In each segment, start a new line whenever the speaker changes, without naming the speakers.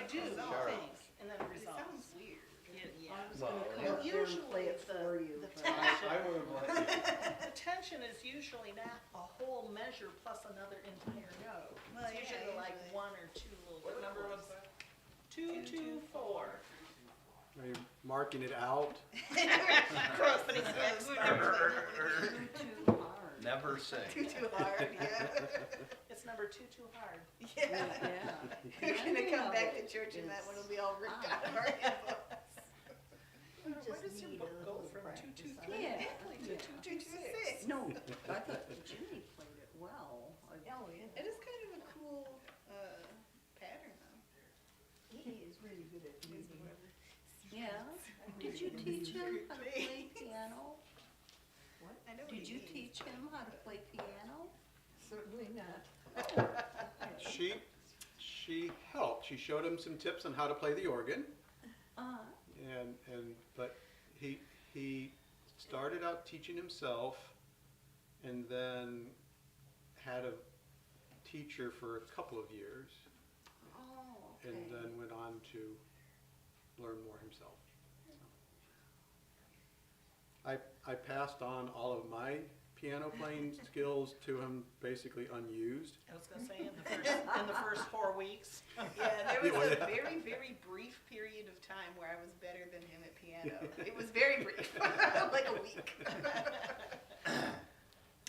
do
Sure.
things, and then it
It
resolves.
sounds weird.
Yeah.
I was
Well,
gonna
yeah.
come up there and
Usually
play it for you.
the
but-
tension,
I would have liked
the tension is usually not a whole measure plus another entire note.
Well,
It's
yeah,
usually like
usually.
one or two little.
What number was
chords.
that?
224.
Are you marking it out?
Gross, but he's X
Too
hard.
Never say.
hard, yeah.
It's number two hard.
Yeah.
Yeah.
We're gonna come back to
It
church and that
is
one will be all ripped
hard.
out of our handbooks.
We
Where
just
does your
need
book
a
go
little
from
practice
223
on it.
exactly to
Yeah.
226?
No, I thought Jimmy played it well.
Oh, yeah. It is kind of a cool, pattern though.
He is really good at
It's
reading.
more of a
Yeah? Did you teach him how to play piano?
I know what
Did
he
you
means.
teach him how to play piano?
Certainly not.
She helped. She showed him some tips on how to play the organ,
Uh,
but he started out teaching himself, and then had a teacher for a couple of years,
oh, okay.
and then went on to learn more himself. I passed on all of my piano playing skills to him, basically unused.
I was gonna say in the first 4 weeks.
Yeah, there was
Yeah.
a very, very brief period of time where I was better than him at piano. It was very brief, like a week.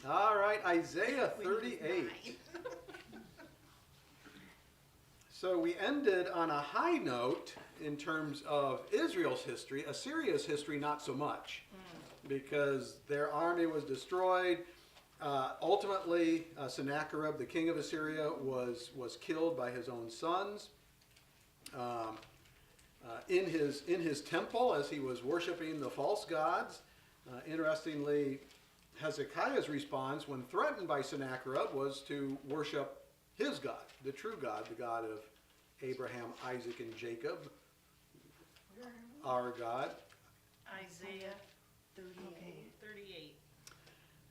All right, Isaiah
When he was
38.
9.
So we ended on a high note in terms of Israel's history. Assyria's history, not so much, because their army was destroyed. Ultimately, Sennacherib, the king of Assyria, was killed by his own sons in his temple as he was worshiping the false gods. Interestingly, Hezekiah's response when threatened by Sennacherib was to worship his God, the true God, the God of Abraham, Isaac, and Jacob, our God.
Isaiah
38.
38.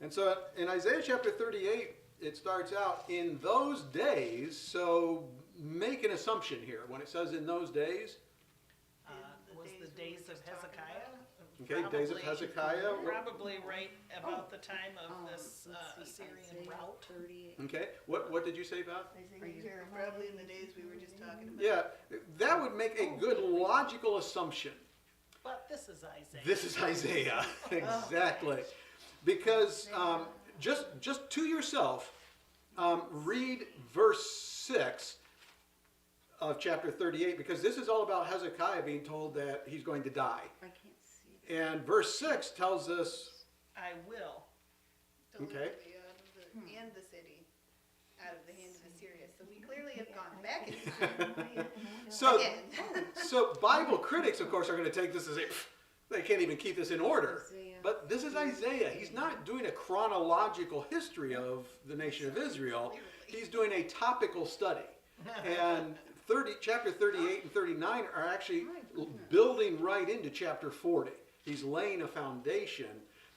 And so in Isaiah chapter 38, it starts out, in those days, so make an assumption here. When it says in those days,
Was the days of Hezekiah?
okay, days of Hezekiah,
Probably right about the time of this
Let's see,
Assyrian
Isaiah
rout.
38.
okay, what did you say, Beth?
Sure, probably in the days we were just talking about.
Yeah, that would make a good logical assumption.
But this is Isaiah.
This is Isaiah, exactly. Because just to yourself, read verse 6 of chapter 38, because this is all about Hezekiah being told that he's going to die.
I can't see.
And verse 6 tells us,
I will.
Deliver
Okay.
thee out of the, and the city out of the hand of Assyria. So we clearly have gone back in time.
so,
Again.
so Bible critics, of course, are going to take this as if they can't even keep this in order.
Isaiah.
But this is Isaiah. He's not doing a chronological history of the nation of Israel. He's doing a topical study. And chapter 38 and 39 are actually building right into chapter 40. He's laying a foundation.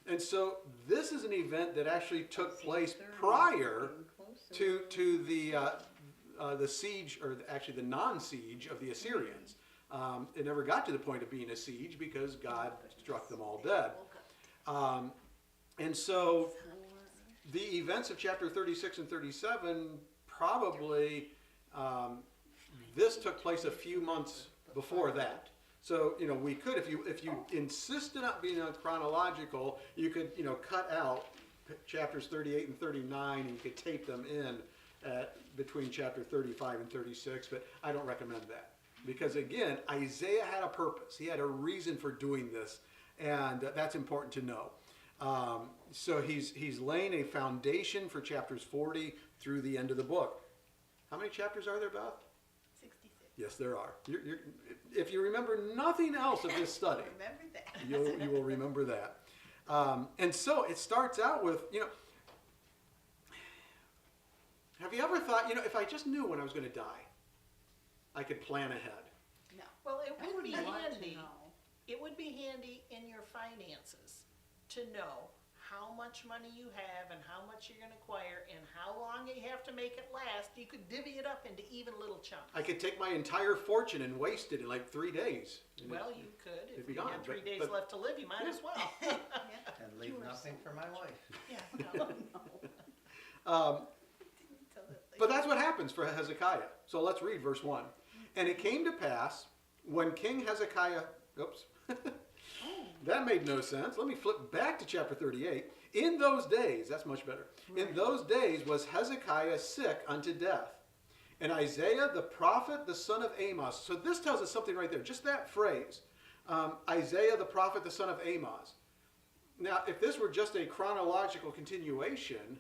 And so this is an event that actually took place prior to the siege, or actually the non-siege of the Assyrians. It never got to the point of being a siege because God struck them all dead. And so the events of chapter 36 and 37 probably, this took place a few months before that. So, we could, if you insisted on being chronological, you could, cut out chapters 38 and 39 and you could tape them in between chapter 35 and 36, but I don't recommend that. Because again, Isaiah had a purpose. He had a reason for doing this, and that's important to know. So he's laying a foundation for chapters 40 through the end of the book. How many chapters are there, Beth?
66.
Yes, there are. If you remember nothing else of this study,
Remember that.
you will remember that. And so it starts out with, have you ever thought, if I just knew when I was going to die, I could plan ahead.
No.
Well, it
I
would
would
be
like to
handy.
know.
It would be handy in your finances to know how much money you have and how much you're gonna acquire and how long you have to make it last, you could divvy it up into even little chunks.
I could take my entire fortune and waste it in like 3 days. And
Well, you could,
it'd
if
be
you
gone,
had 3
but-
days
but-
left to live, you might as well.
And leave nothing for my wife.
Yeah, no.
But that's what happens for Hezekiah. So let's read verse 1. And it came to pass when King Hezekiah, oops, that made no sense. Let me flip back to chapter 38. In those days, that's much better. In those days was Hezekiah sick unto death. And Isaiah the prophet, the son of Amos. So this tells us something right there. Just that phrase. Isaiah the prophet, the son of Amos. Now, if this were just a chronological continuation,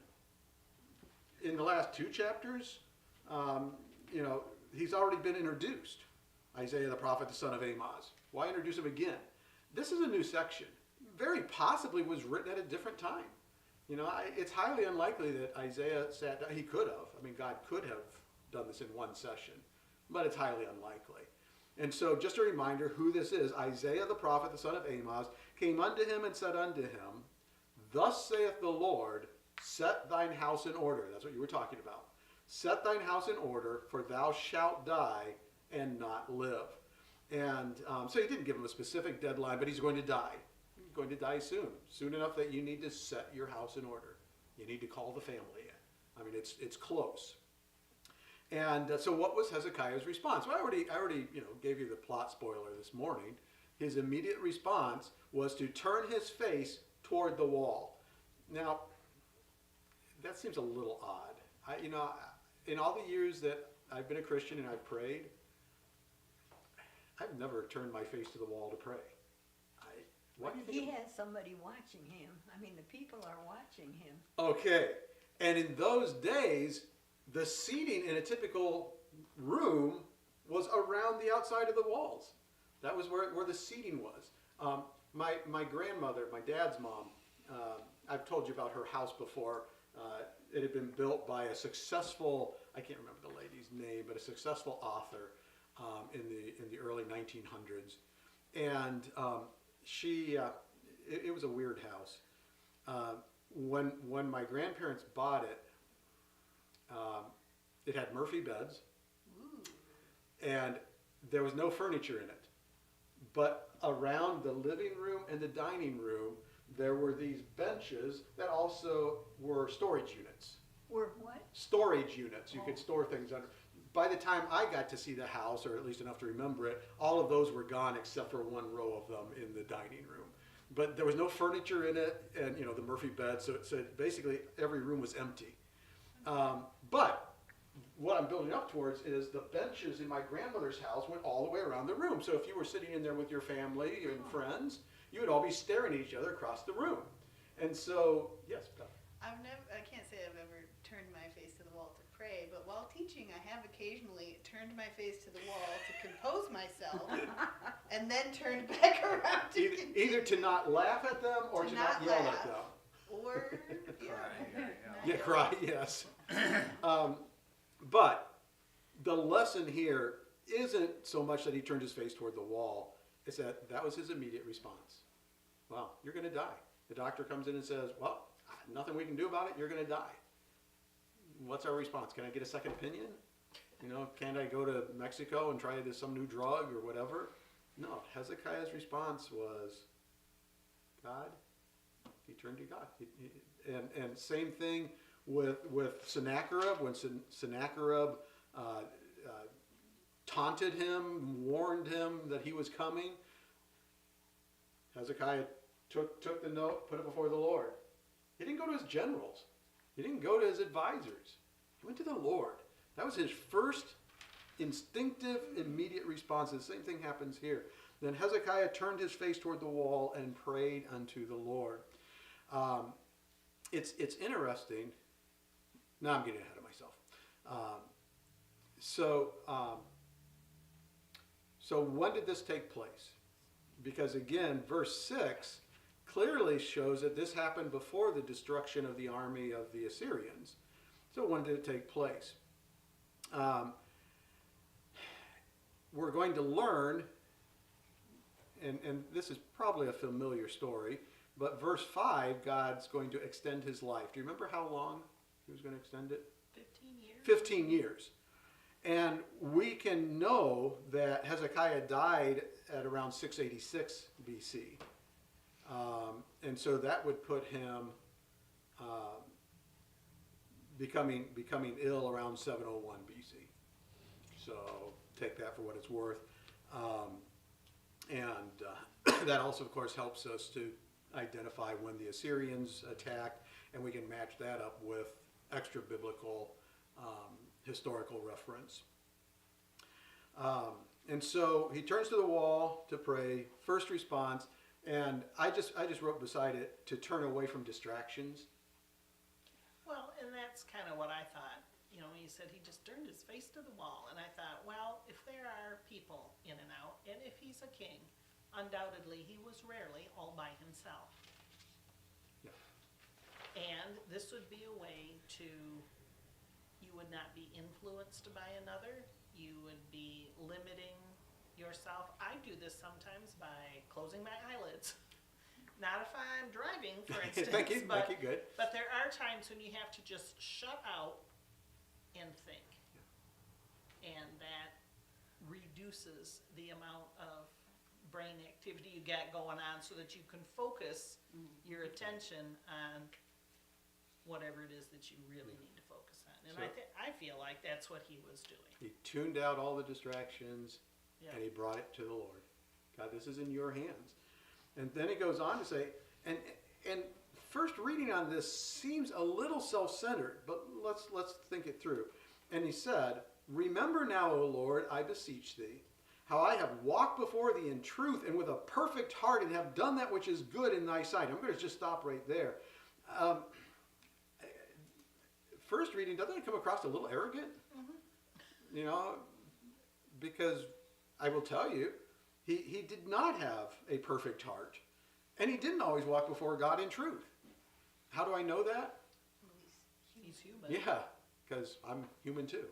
in the last 2 chapters, he's already been introduced. Isaiah the prophet, the son of Amos. Why introduce him again? This is a new section. Very possibly was written at a different time. It's highly unlikely that Isaiah sat down. He could have. I mean, God could have done this in one session, but it's highly unlikely. And so just a reminder who this is. Isaiah the prophet, the son of Amos, came unto him and said unto him, Thus saith the Lord, set thine house in order. That's what you were talking about. Set thine house in order, for thou shalt die and not live. And so he didn't give him a specific deadline, but he's going to die. He's going to die soon. Soon enough that you need to set your house in order. You need to call the family in. I mean, it's close. And so what was Hezekiah's response? Well, I already gave you the plot spoiler this morning. His immediate response was to turn his face toward the wall. Now, that seems a little odd. In all the years that I've been a Christian and I've prayed, I've never turned my face to the wall to pray. Why do you think?
He has somebody watching him. I mean, the people are watching him.
Okay. And in those days, the seating in a typical room was around the outside of the walls. That was where the seating was. My grandmother, my dad's mom, I've told you about her house before. It had been built by a successful, I can't remember the lady's name, but a successful author in the early 1900s. And it was a weird house. When my grandparents bought it, it had Murphy beds, and there was no furniture in it. But around the living room and the dining room, there were these benches that also were storage units.
Were what?
Storage units. You could store things under. By the time I got to see the house, or at least enough to remember it, all of those were gone except for one row of them in the dining room. But there was no furniture in it, and the Murphy bed, so basically every room was empty. But what I'm building up towards is the benches in my grandmother's house went all the way around the room. So if you were sitting in there with your family and friends, you would all be staring at each other across the room. And so, yes, Beth.
I can't say I've ever turned my face to the wall to pray, but while teaching, I have occasionally turned my face to the wall to compose myself, and then turned back around to continue.
Either to not laugh at them or to not yell
laugh.
at them.
Or,
Yeah, cry, yes. But the lesson here isn't so much that he turned his face toward the wall. It's that was his immediate response. Well, you're going to die. The doctor comes in and says, well, nothing we can do about it. You're going to die. What's our response? Can I get a second opinion? Can't I go to Mexico and try some new drug or whatever? No, Hezekiah's response was, God. He turned to God. And same thing with Sennacherib. When Sennacherib taunted him, warned him that he was coming, Hezekiah took the note, put it before the Lord. He didn't go to his generals. He didn't go to his advisors. He went to the Lord. That was his first instinctive, immediate response. The same thing happens here. Then Hezekiah turned his face toward the wall and prayed unto the Lord. It's interesting. Now I'm getting ahead of myself. So when did this take place? Because again, verse 6 clearly shows that this happened before the destruction of the army of the Assyrians. So when did it take place? We're going to learn, and this is probably a familiar story, But verse 5, God's going to extend his life. Do you remember how long he was going to extend it?
15 years.
15 years. And we can know that Hezekiah died at around 686 BC. And so that would put him becoming ill around 701 BC. So take that for what it's worth. That also, of course, helps us to identify when the Assyrians attacked, and we can match that up with extra biblical historical reference. And so he turns to the wall to pray, first response, and I just wrote beside it to turn away from distractions.
Well, and that's kind of what I thought. You know, he said he just turned his face to the wall, and I thought, well, if there are people in and out, and if he's a king, undoubtedly he was rarely all by himself.
Yeah.
And this would be a way to, you would not be influenced by another, you would be limiting yourself. I do this sometimes by closing my eyelids. Not if I'm driving, for instance.
Thank you,
but,
thank you, good.
But there are times when you have to just shut out and think. And that reduces the amount of brain activity you got going on so that you can focus your attention on whatever it is that you really need to focus on. And
So-
I feel like that's what he was doing.
He tuned out all the distractions,
Yeah.
and he brought it to the Lord. God, this is in your hands. And then he goes on to say, and first reading on this seems a little self-centered, but let's think it through. And he said, remember now, O Lord, I beseech thee, how I have walked before thee in truth and with a perfect heart, and have done that which is good in thy sight. I'm going to just stop right there. First reading, doesn't it come across a little arrogant? Mm-hmm. You know, because I will tell you, he did not have a perfect heart. And he didn't always walk before God in truth. How do I know that?
He's human.
Yeah, because I'm human too.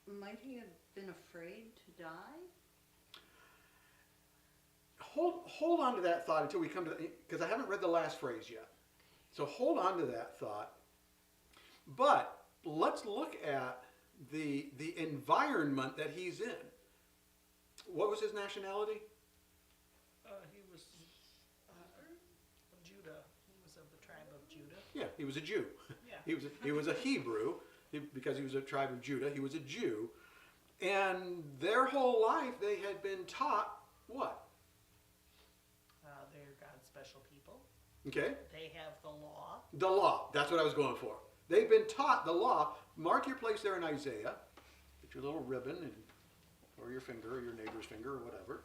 Might he have been afraid to die?
Hold on to that thought until we come to, because I haven't read the last phrase yet. So hold on to that thought. But let's look at the environment that he's in. What was his nationality?
He was Judah. He was of the tribe of Judah.
Yeah, he was a Jew.
Yeah.
He was a Hebrew because he was a tribe of Judah. He was a Jew, and their whole life they had been taught what?
They're God's special people.
Okay,
They have the law.
the law. That's what I was going for. They've been taught the law. Mark your place there in Isaiah. Get your little ribbon or your finger or your neighbor's finger or whatever.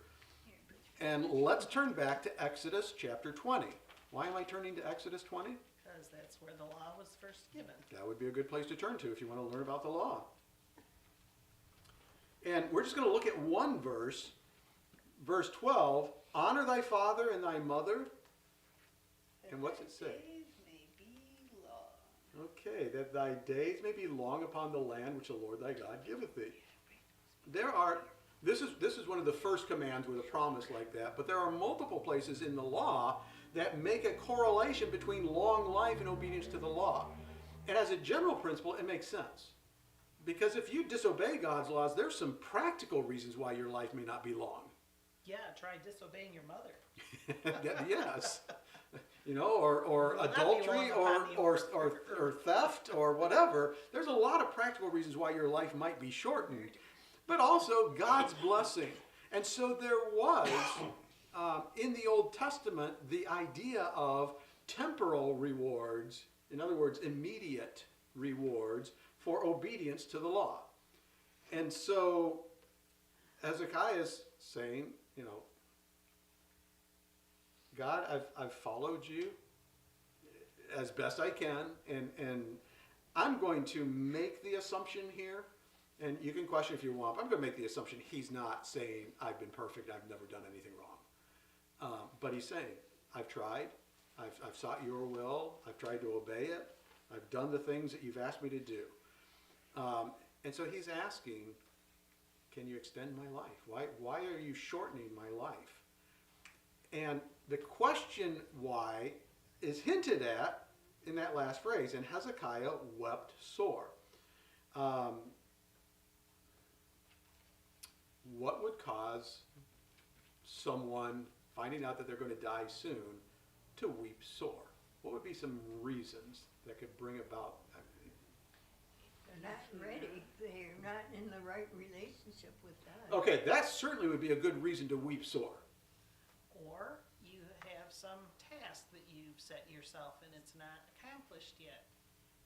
And let's turn back to Exodus chapter 20. Why am I turning to Exodus 20?
Because that's where the law was first given.
That would be a good place to turn to if you want to learn about the law. And we're just going to look at one verse. Verse 12, honor thy father and thy mother. And what's it say?
Days may be long.
Okay, that thy days may be long upon the land which the Lord thy God giveth thee. This is one of the first commands with a promise like that, but there are multiple places in the law that make a correlation between long life and obedience to the law. And as a general principle, it makes sense. Because if you disobey God's laws, there's some practical reasons why your life may not be long.
Yeah, try disobeying your mother.
Yes. You know, or
Will not be
adultery
long upon the
or theft or whatever. There's a lot of practical reasons why your life might be shortened. But also God's blessing. And so there was, in the Old Testament, the idea of temporal rewards, in other words, immediate rewards for obedience to the law. And so Hezekiah is saying, you know, God, I've followed you as best I can, and I'm going to make the assumption here, and you can question if you want, but I'm going to make the assumption he's not saying I've been perfect, I've never done anything wrong. But he's saying, I've tried, I've sought your will, I've tried to obey it, I've done the things that you've asked me to do. And so he's asking, can you extend my life? Why are you shortening my life? And the question why is hinted at in that last phrase, and Hezekiah wept sore. What would cause someone finding out that they're going to die soon to weep sore? What would be some reasons that could bring about?
They're not ready. They're not in the right relationship with God.
Okay, that certainly would be a good reason to weep sore.
Or you have some task that you've set yourself and it's not accomplished yet.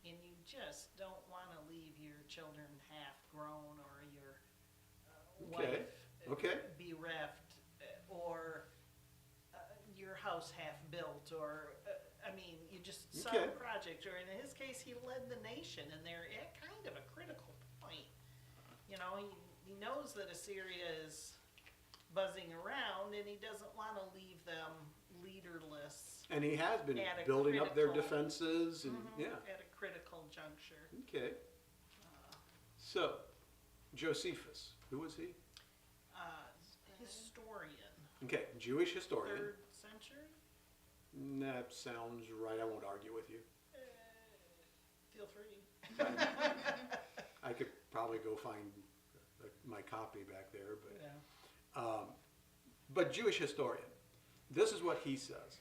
And you just don't want to leave your children half grown or your
Okay,
wife
okay.
bereft or your house half built or, I mean, you just some
Okay.
project. Or in his case, he led the nation and they're at kind of a critical point. You know, he knows that Assyria is buzzing around and he doesn't want to leave them leaderless
And he has been
At a
building up their
critical-
defenses, and yeah.
at a critical juncture.
Okay. So, Josephus, who was he?
Historian,
Okay, Jewish historian.
3rd century?
That sounds right. I won't argue with you.
Feel free.
I could probably go find my copy back there,
Yeah.
but Jewish historian. This is what he says.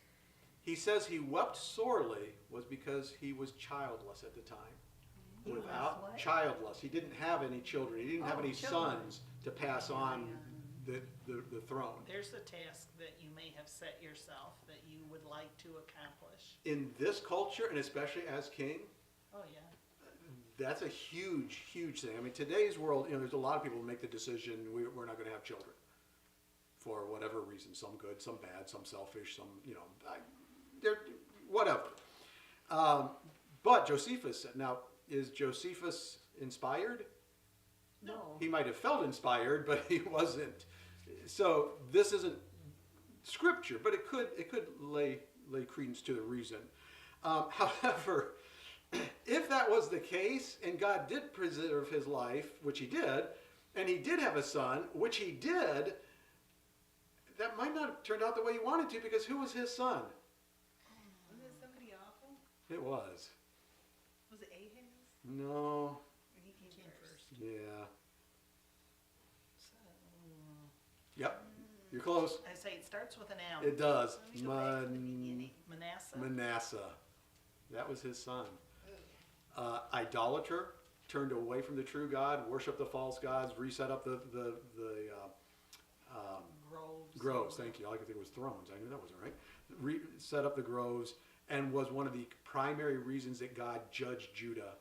He says he wept sorely was because he was childless at the time.
He was
Without
what?
childless, he didn't have any children. He didn't have
Oh,
any
children.
sons to pass on the throne.
There's a task that you may have set yourself that you would like to accomplish.
In this culture, and especially as king,
Oh, yeah.
that's a huge, huge thing. I mean, today's world, there's a lot of people who make the decision we're not going to have children for whatever reason. Some good, some bad, some selfish, some they're whatever. But Josephus said, now is Josephus inspired?
No.
He might have felt inspired, but he wasn't. So this isn't scripture, but it could lay credence to the reason. However, if that was the case, and God did preserve his life, which he did, and he did have a son, which he did, that might not have turned out the way he wanted to, because who was his son?
Wasn't it somebody awful?
It was.
Was it Ahaz?
No.
Or he came
Came
first?
first.
Yeah.
So,
Yep. You're close.
I say it starts with an M.
It does.
Let me go back to the beginning.
Manasseh?
Manasseh. That was his son. Idolater, turned away from the true God, worshiped the false gods, reset up the groves. Thank you. All I could think was thrones. I knew that wasn't right. Set up the groves, and was one of the primary reasons that God judged Judah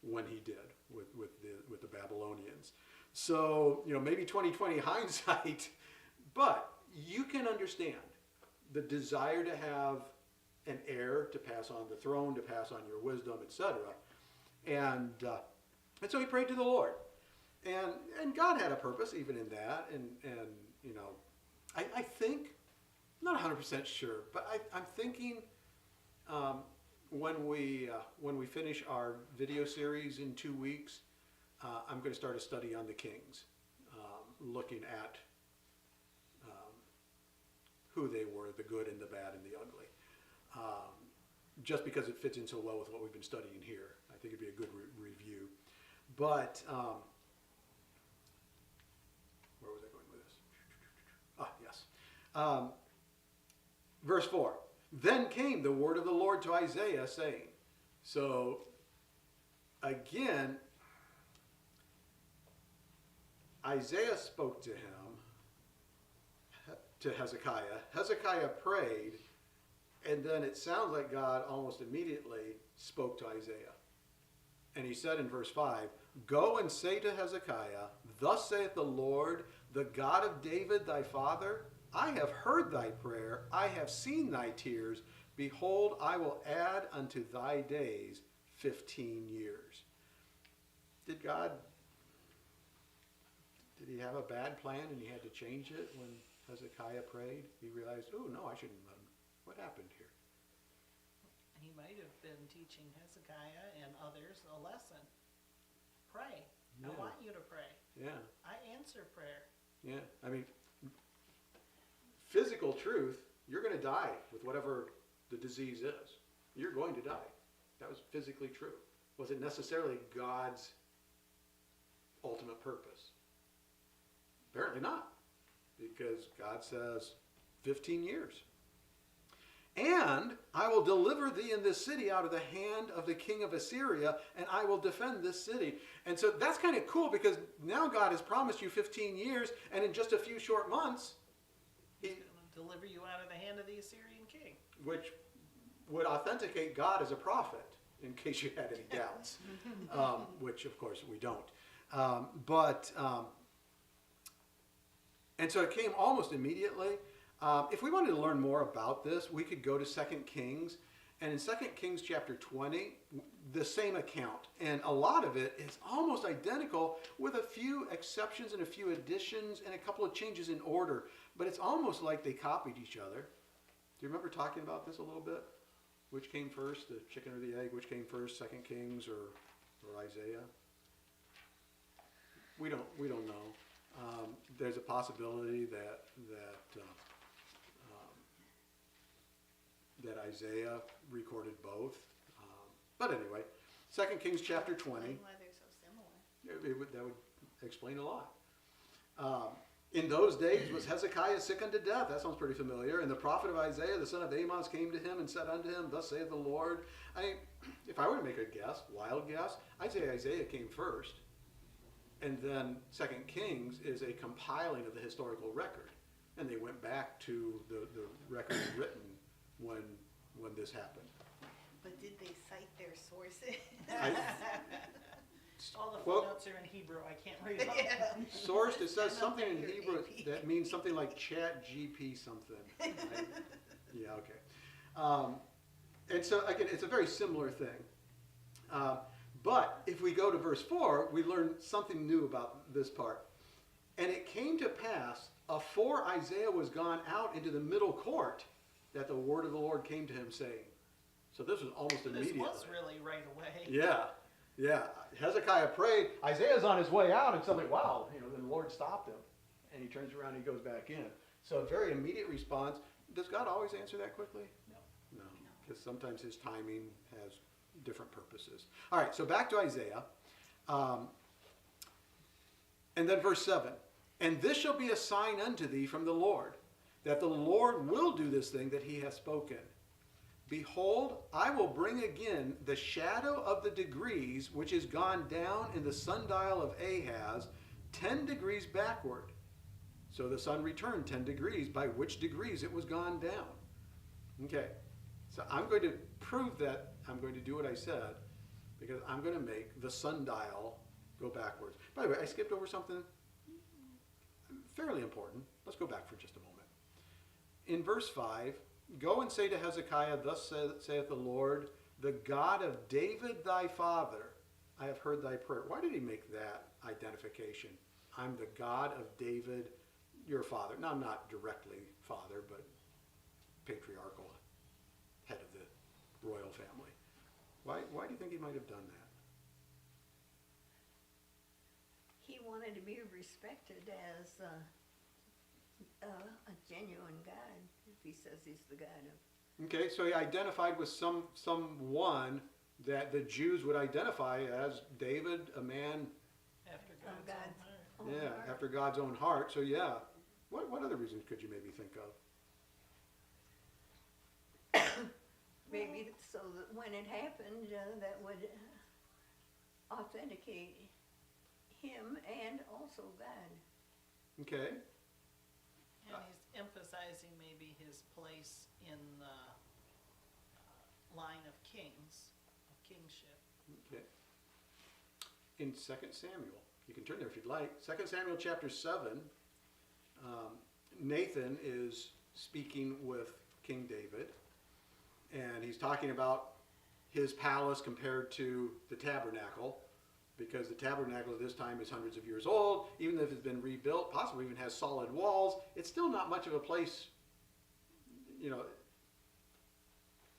when he did with the Babylonians. So maybe 2020 hindsight, but you can understand the desire to have an heir to pass on the throne, to pass on your wisdom, etc. And so he prayed to the Lord, and God had a purpose even in that. And I think, not 100% sure, but I'm thinking when we finish our video series in 2 weeks, I'm going to start a study on the kings, looking at who they were, the good and the bad and the ugly. Just because it fits in so well with what we've been studying here. I think it'd be a good review. But, where was I going with this? Yes. Verse 4. Then came the word of the Lord to Isaiah, saying. So, again, Isaiah spoke to him, to Hezekiah. Hezekiah prayed, and then it sounds like God almost immediately spoke to Isaiah. And he said in verse 5, Go and say to Hezekiah, Thus saith the Lord, the God of David thy father, I have heard thy prayer, I have seen thy tears. Behold, I will add unto thy days 15 years. Did he have a bad plan and he had to change it when Hezekiah prayed? He realized, oh no, I shouldn't let him. What happened here?
He might have been teaching Hezekiah and others a lesson. Pray.
Yeah.
I want you to pray.
Yeah,
I answer prayer.
yeah. I mean, physical truth you're going to die with whatever the disease is. You're going to die. That was physically true. Was it necessarily God's ultimate purpose? Apparently not, because God says 15 years. And I will deliver thee in this city out of the hand of the king of Assyria, and I will defend this city. And so that's kind of cool, because now God has promised you 15 years, and in just a few short months,
He's going to deliver you out of the hand of the Assyrian king.
which would authenticate God as a prophet, in case you had any doubts, which of course we don't. And so it came almost immediately. If we wanted to learn more about this, we could go to 2 Kings. And in 2 Kings chapter 20, the same account. And a lot of it is almost identical, with a few exceptions and a few additions and a couple of changes in order. But it's almost like they copied each other. Do you remember talking about this a little bit? Which came first, the chicken or the egg? Which came first, 2 Kings or Isaiah? We don't know. There's a possibility that Isaiah recorded both. But anyway, 2 Kings chapter 20.
Explain why they're so similar.
That would explain a lot. In those days was Hezekiah sick unto death. That sounds pretty familiar. And the prophet of Isaiah, the son of Amos, came to him and said unto him, Thus saith the Lord. If I were to make a guess, wild guess, I'd say Isaiah came first. And then 2 Kings is a compiling of the historical record. And they went back to the record written when this happened.
But did they cite their sources?
All the
Well-
footnotes are in Hebrew. I can't read them.
Yeah.
Sourced, it says something in
Your
Hebrew
AP.
that means something like chat GP something. Yeah, okay. And so, again, it's a very similar thing. But if we go to verse 4, we learn something new about this part. And it came to pass, afore Isaiah was gone out into the middle court, that the word of the Lord came to him, saying. So this was almost
This
immediately.
was really right away.
Yeah. Hezekiah prayed. Isaiah's on his way out, and suddenly, wow, then the Lord stopped him. And he turns around and he goes back in. So a very immediate response. Does God always answer that quickly? No. Because sometimes his timing has different purposes. All right, so back to Isaiah. And then verse 7. And this shall be a sign unto thee from the Lord, that the Lord will do this thing that he hath spoken. Behold, I will bring again the shadow of the degrees which is gone down in the sundial of Ahaz 10 degrees backward. So the sun returned 10 degrees, by which degrees it was gone down. Okay, so I'm going to prove that I'm going to do what I said, because I'm going to make the sundial go backwards. By the way, I skipped over something fairly important. Let's go back for just a moment. In verse 5, go and say to Hezekiah, Thus saith the Lord, the God of David thy father, I have heard thy prayer. Why did he make that identification? I'm the God of David, your father. Now, not directly father, but patriarchal head of the royal family. Why do you think he might have done that?
He wanted to be respected as a genuine God, if he says he's the God of.
Okay, so he identified with someone that the Jews would identify as David, a man,
After
God's
God's own heart.
own heart.
after God's own heart. So yeah, what other reasons could you maybe think of?
Maybe so that when it happened, that would authenticate him and also God.
Okay,
And he's emphasizing maybe his place in the line of kings, of kingship.
okay. In 2 Samuel, you can turn there if you'd like. 2 Samuel chapter 7, Nathan is speaking with King David, and he's talking about his palace compared to the tabernacle, because the tabernacle at this time is hundreds of years old. Even if it's been rebuilt, possibly even has solid walls, it's still not much of a place.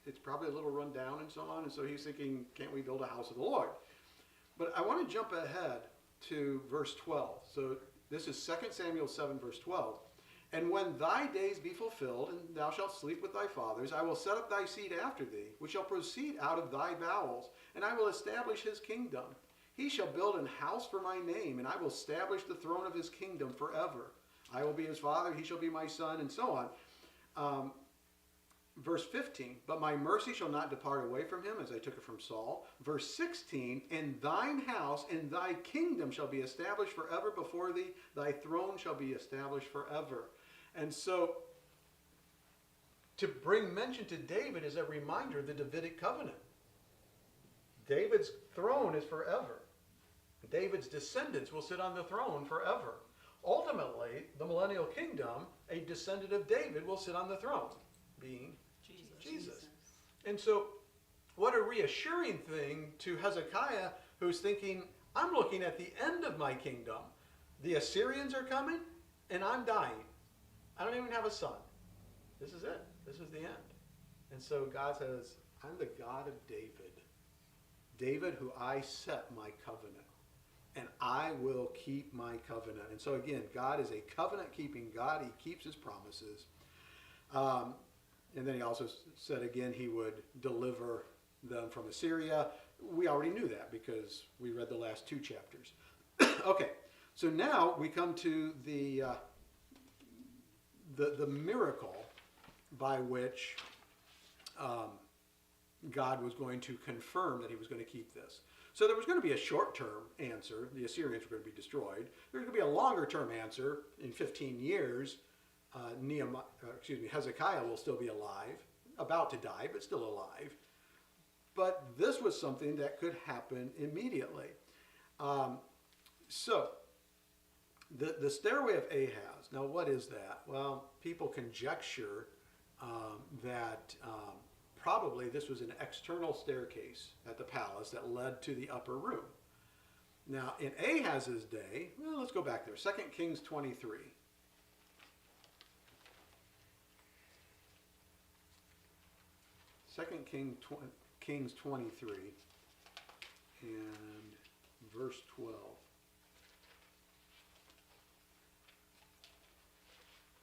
It's probably a little run down and so on. And so he's thinking, can't we build a house of the Lord? But I want to jump ahead to verse 12. So this is 2 Samuel 7, verse 12. And when thy days be fulfilled, and thou shalt sleep with thy fathers, I will set up thy seed after thee, which shall proceed out of thy bowels, and I will establish his kingdom. He shall build an house for my name, and I will establish the throne of his kingdom forever. I will be his father, he shall be my son, and so on. Verse 15, but my mercy shall not depart away from him, as I took it from Saul. Verse 16, and thine house and thy kingdom shall be established forever before thee. Thy throne shall be established forever. And so, to bring mention to David is a reminder of the Davidic covenant. David's throne is forever. David's descendants will sit on the throne forever. Ultimately, the millennial kingdom, a descendant of David will sit on the throne, being Jesus. And so, what a reassuring thing to Hezekiah, who's thinking, I'm looking at the end of my kingdom. The Assyrians are coming, and I'm dying. I don't even have a son. This is it. This is the end. And so God says, I'm the God of David. David, who I set my covenant. And I will keep my covenant. And so again, God is a covenant-keeping God. He keeps his promises. And then he also said again he would deliver them from Assyria. We already knew that because we read the last 2 chapters. Okay, so now we come to the miracle by which God was going to confirm that he was going to keep this. So there was going to be a short-term answer. The Assyrians were going to be destroyed. There was going to be a longer-term answer in 15 years. Hezekiah will still be alive, about to die, but still alive. But this was something that could happen immediately. So, the stairway of Ahaz. Now, what is that? Well, people conjecture that probably this was an external staircase at the palace that led to the upper room. Now, in Ahaz's day, well, let's go back there. 2 Kings 23. 2 Kings 23 and verse 12.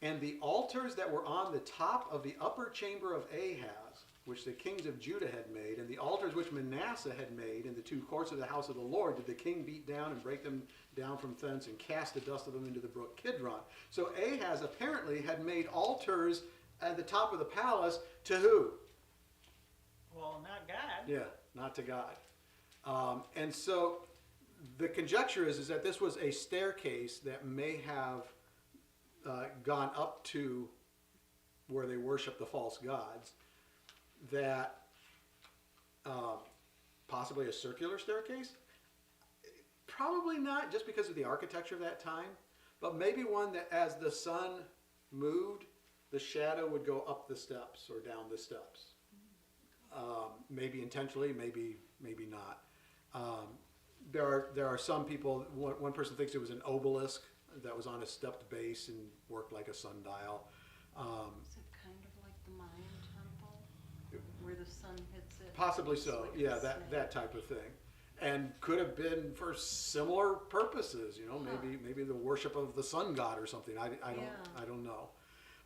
And the altars that were on the top of the upper chamber of Ahaz, which the kings of Judah had made, and the altars which Manasseh had made in the 2 courts of the house of the Lord, did the king beat down and break them down from thence and cast the dust of them into the brook Kidron. So Ahaz apparently had made altars at the top of the palace to who?
Well, not God.
Yeah, not to God. And so the conjecture is that this was a staircase that may have gone up to where they worship the false gods, that possibly a circular staircase? Probably not, just because of the architecture of that time, but maybe one that as the sun moved, the shadow would go up the steps or down the steps. Maybe intentionally, maybe not. There are some people, one person thinks it was an obelisk that was on a stepped base and worked like a sundial.
Is it kind of like the Mayan temple, where the sun hits it?
Possibly
It's
so,
like a
yeah,
snake.
that type of thing. And could have been for similar purposes, maybe the worship of the sun god or something. I don't know.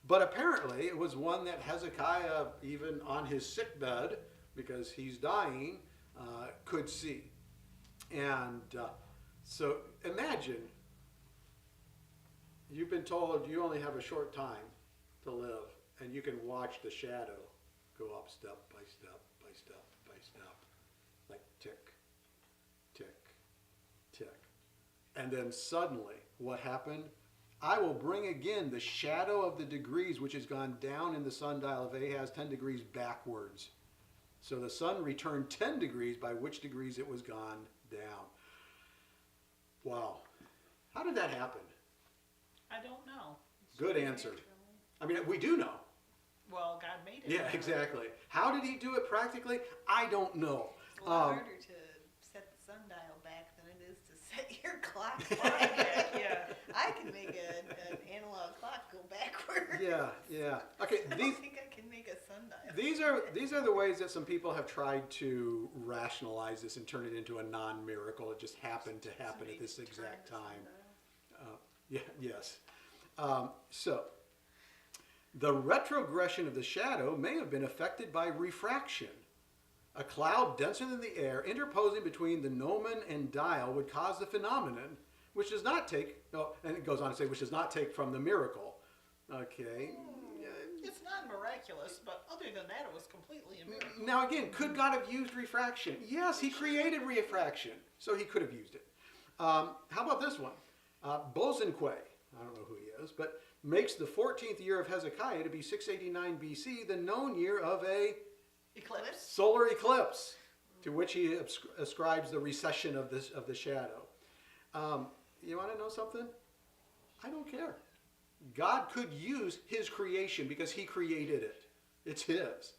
But apparently it was one that Hezekiah, even on his sickbed, because he's dying, could see. And so imagine you've been told you only have a short time to live, and you can watch the shadow go up step by step by step by step, like tick, tick, tick. And then suddenly, what happened? I will bring again the shadow of the degrees which has gone down in the sundial of Ahaz 10 degrees backwards. So the sun returned 10 degrees by which degrees it was gone down. Wow. How did that happen?
I don't know.
Good answer. I mean, we do know.
Well, God made it.
Yeah, exactly. How did he do it practically? I don't know.
It's a lot harder to set the sundial back than it is to set your clock back.
Yeah.
I can make an analog clock go backwards.
Yeah. Okay,
I don't think I can make a sundial.
these are the ways that some people have tried to rationalize this and turn it into a non-miracle. It just happened to happen at this exact time. Yes. So The retrogression of the shadow may have been affected by refraction. A cloud denser than the air interposing between the gnomon and dial would cause the phenomenon, which does not take, oh, and it goes on to say, which does not take from the miracle. Okay.
It's not miraculous, but other than that, it was completely a miracle.
Now again, could God have used refraction? Yes, he created refraction, so he could have used it. How about this one? Bosanquet, I don't know who he is, but makes the 14th year of Hezekiah to be 689 BC, the known year of a
Eclipse?
solar eclipse, to which he ascribes the recession of the shadow. You want to know something? I don't care. God could use his creation because he created it. It's his.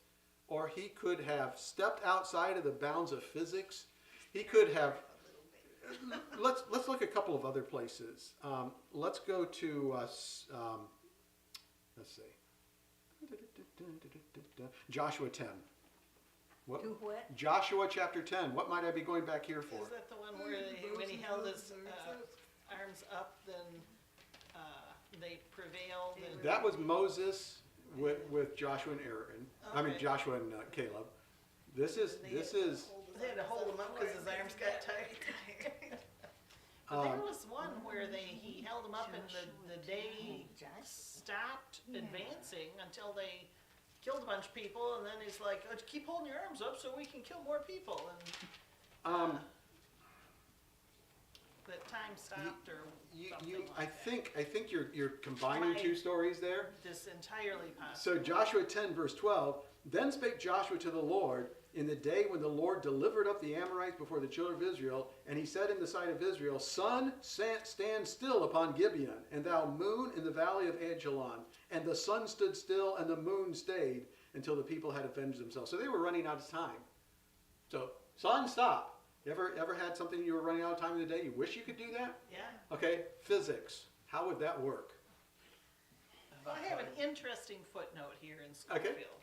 Or he could have stepped outside of the bounds of physics. He could have. Let's look at a couple of other places. Let's go to let's see, Joshua 10. What?
To what?
Joshua chapter 10. What might I be going back here for?
Is that the one where when he held his arms up, then they prevailed? And
That was Moses with Joshua and Aaron. I mean
Okay.
Joshua and Caleb. This is
They had to hold him up because his arms got tight. But there was one where he held him up and the day stopped advancing until they killed a bunch of people, and then he's like, "Oh, keep holding your arms up so we can kill more people." And the time stopped or something like
I think you're combining two stories there.
This entirely possible.
So Joshua 10 verse 12, then spake Joshua to the Lord in the day when the Lord delivered up the Amorites before the children of Israel, and he said in the sight of Israel, Sun, stand still upon Gibeon, and thou moon in the valley of Ajalon. And the sun stood still, and the moon stayed, until the people had avenged themselves. So they were running out of time. So, sun, stop. You ever had something you were running out of time in the day? You wish you could do that?
Yeah.
Okay, physics. How would that work?
Well, I have an interesting footnote here in Schofield.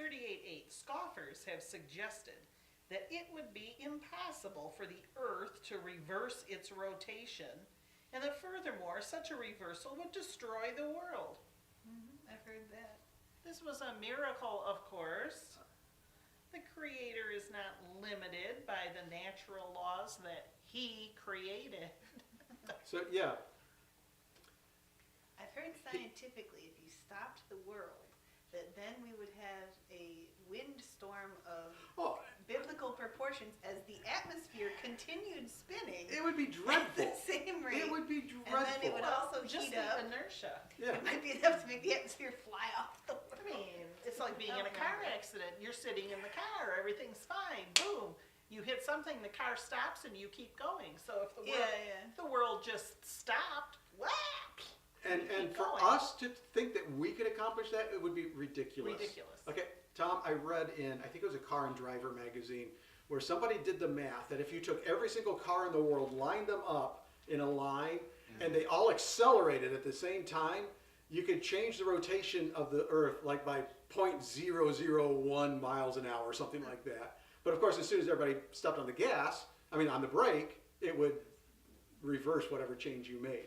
38.8, scoffers have suggested that it would be impossible for the Earth to reverse its rotation, and that furthermore, such a reversal would destroy the world.
I've heard that.
This was a miracle, of course. The Creator is not limited by the natural laws that He created.
So, yeah.
I've heard scientifically, if you stopped the world, that then we would have a windstorm of
Oh,
biblical proportions as the atmosphere continued spinning
it would be
at
dreadful.
the same rate.
It would be
And then it
dreadful.
would also
Just
heat
the
up.
inertia.
Yeah.
It might be enough to make the atmosphere fly off the world.
I mean, it's like being in a car accident. You're sitting in the car, everything's fine. Boom. You hit something, the car stops, and you keep going. So if the world,
Yeah.
the world just stopped, whap!
And
keep
for
going.
us to think that we could accomplish that, it would be ridiculous.
Ridiculous.
Okay, Tom, I read in, I think it was a Car and Driver magazine, where somebody did the math that if you took every single car in the world, lined them up in a line, and they all accelerated at the same time, you could change the rotation of the Earth like by 0.001 miles an hour or something like that. But of course, as soon as everybody stepped on the brake, it would reverse whatever change you made.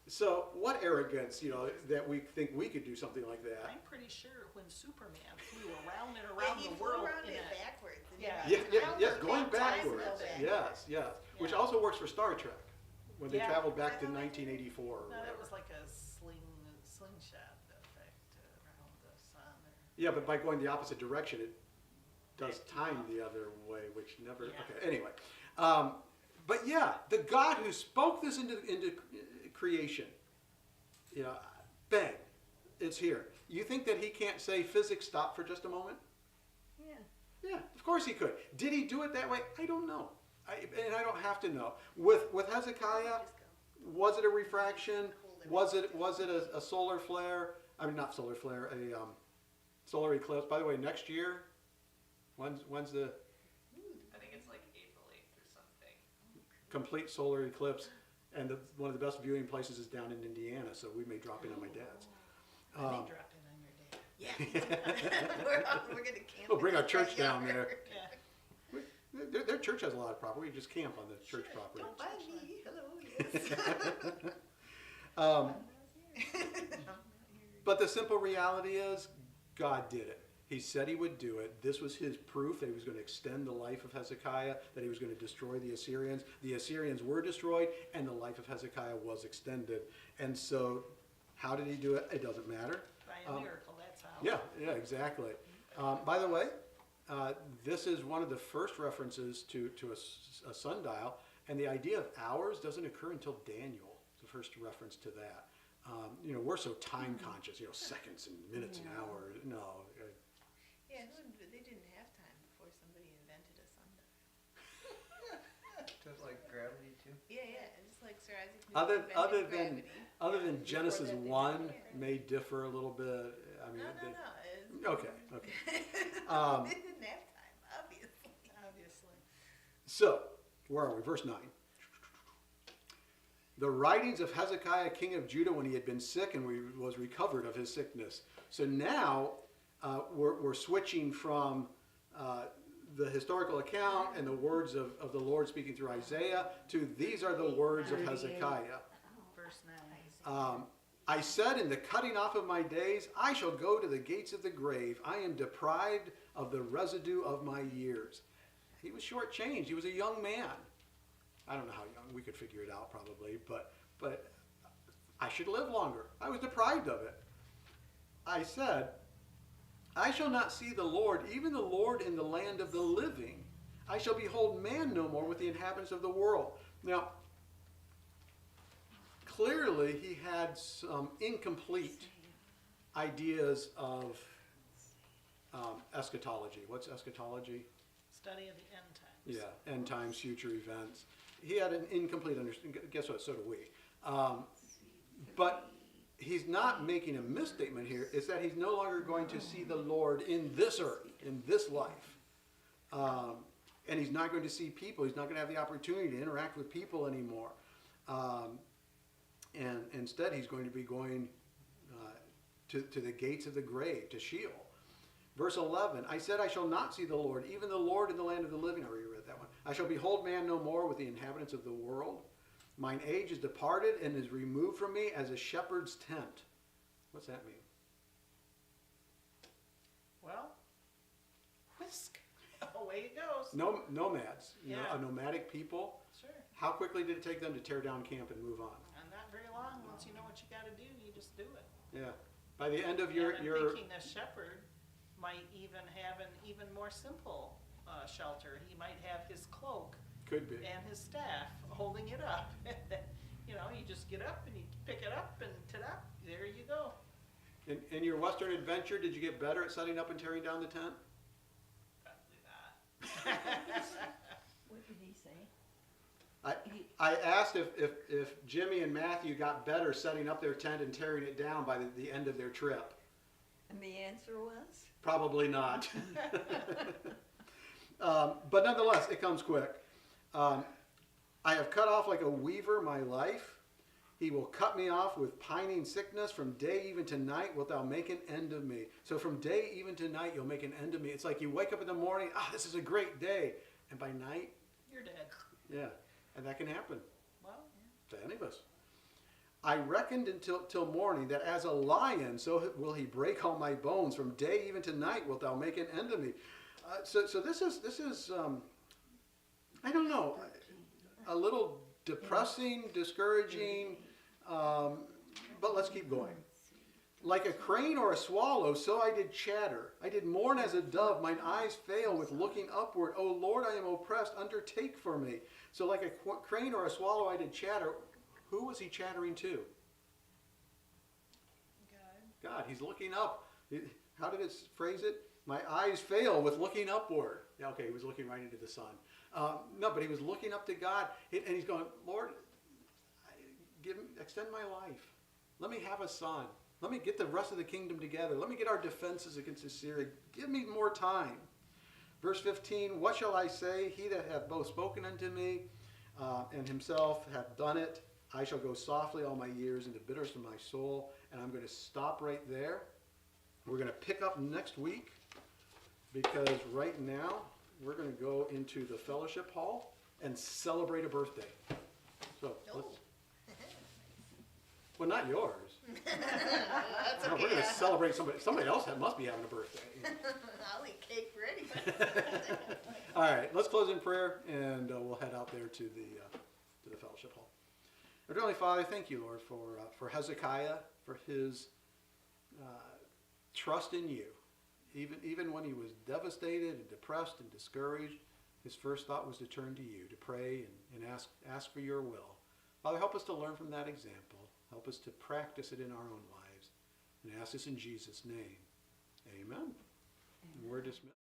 So what arrogance, that we think we could do something like that.
I'm pretty sure when Superman flew around and
And
around
he
the
flew
world
around
in
it
a
backwards. and
Yeah.
he
Yes, going
Baptized
backwards.
back.
Yes, which
Yeah.
also works for Star Trek when they
Yeah.
traveled back to 1984 or
No,
whatever.
that was like a slingshot effect around the sun.
Yeah, but by going the opposite direction, it does time the other way, which never.
Yeah.
Okay, anyway, but yeah, the God who spoke this into creation, bang, it's here. You think that he can't say physics stop for just a moment?
Yeah.
Yeah, of course he could. Did he do it that way? I don't know. And I don't have to know. With Hezekiah, was it a refraction? Was it a solar flare? I mean, not solar flare, a solar eclipse. By the way, next year, when's the
I think it's like April 8th or something.
complete solar eclipse? And one of the best viewing places is down in Indiana, so we may drop in on my dad's.
I may drop in on your day.
Yeah. we're going to camp.
We'll
in
bring
the
our church
front
down there.
Yeah.
Their church has a lot of property. You just camp on the church property.
Don't mind me. Hello, yes.
But the simple reality is, God did it. He said he would do it. This was his proof that he was going to extend the life of Hezekiah, that he was going to destroy the Assyrians. The Assyrians were destroyed, and the life of Hezekiah was extended. And so, how did he do it? It doesn't matter.
By a miracle, that's how.
Yeah, exactly. By the way, this is one of the first references to a sundial, and the idea of hours doesn't occur until Daniel. It's the first reference to that. We're so time conscious, seconds and minutes and hours. No.
Yeah, they didn't have time before somebody invented a sundial.
Just like gravity too.
Yeah, just like Sir Isaac Newton invented
Other
gravity.
than
Before
Genesis
that, they
1
didn't care.
may differ a little bit. I mean,
No.
okay.
They didn't have time, obviously.
So, where are we? Verse 9. The writings of Hezekiah, king of Judah, when he had been sick and was recovered of his sickness. So now we're switching from the historical account and the words of the Lord speaking through Isaiah to these are the words of Hezekiah.
Verse 9.
I said in the cutting off of my days, I shall go to the gates of the grave. I am deprived of the residue of my years. He was shortchanged. He was a young man. I don't know how young. We could figure it out probably, but I should live longer. I was deprived of it. I said, I shall not see the Lord, even the Lord in the land of the living. I shall behold man no more with the inhabitants of the world. Now, clearly he had some incomplete ideas of eschatology. What's eschatology?
Study of the end times.
Yeah, end times, future events. He had an incomplete understanding. Guess what? So do we. But he's not making a misstatement here. It's that he's no longer going to see the Lord in this earth, in this life. And he's not going to see people. He's not going to have the opportunity to interact with people anymore. And instead, he's going to be going to the gates of the grave, to Sheol. Verse 11, I said I shall not see the Lord, even the Lord in the land of the living. I already read that one. I shall behold man no more with the inhabitants of the world. Mine age is departed and is removed from me as a shepherd's tent. What's that mean?
Well, whisk, away it goes.
Nomads.
Yeah.
A nomadic people.
Sure.
How quickly did it take them to tear down camp and move on?
And not very long. Once you know what you got to do, you just do it.
Yeah. By the end of
And
your
I'm thinking a shepherd might even have an even more simple shelter. He might have his cloak
could be.
and his staff holding it up. You just get up and you pick it up and ta-da, there you go.
In your Western adventure, did you get better at setting up and tearing down the tent?
Probably not.
What did he say?
I asked if Jimmy and Matthew got better setting up their tent and tearing it down by the end of their trip.
And the answer was?
Probably not. But nonetheless, it comes quick. I have cut off like a weaver my life. He will cut me off with pining sickness. From day even to night wilt thou make an end of me. So from day even to night you'll make an end of me. It's like you wake up in the morning, this is a great day. And by night,
You're dead.
yeah, and that can happen
Well,
to any of us. I reckoned till morning that as a lion, so will he break all my bones. From day even to night wilt thou make an end of me. So this is I don't know, a little depressing, discouraging, but let's keep going. Like a crane or a swallow, so I did chatter. I did mourn as a dove. Mine eyes fail with looking upward. O Lord, I am oppressed. Undertake for me. So like a crane or a swallow, I did chatter. Who was he chattering to? God. He's looking up. How did it phrase it? My eyes fail with looking upward. Yeah, okay, he was looking right into the sun. No, but he was looking up to God, and he's going, Lord, extend my life. Let me have a son. Let me get the rest of the kingdom together. Let me get our defenses against Assyria. Give me more time. Verse 15, what shall I say? He that hath both spoken unto me and himself hath done it. I shall go softly all my years into bitterness of my soul. And I'm going to stop right there. We're going to pick up next week because right now we're going to go into the fellowship hall and celebrate a birthday. So, well, not yours.
That's
No,
okay.
we're gonna celebrate somebody else that must be having a birthday.
I'll eat cake for anybody.
All right, let's close in prayer, and we'll head out there to the fellowship hall. Our Heavenly Father, thank you, Lord, for Hezekiah, for his trust in you. Even when he was devastated and depressed and discouraged, his first thought was to turn to you, to pray and ask for your will. Father, help us to learn from that example. Help us to practice it in our own lives. And ask this in Jesus' name. Amen. And we're dismissed.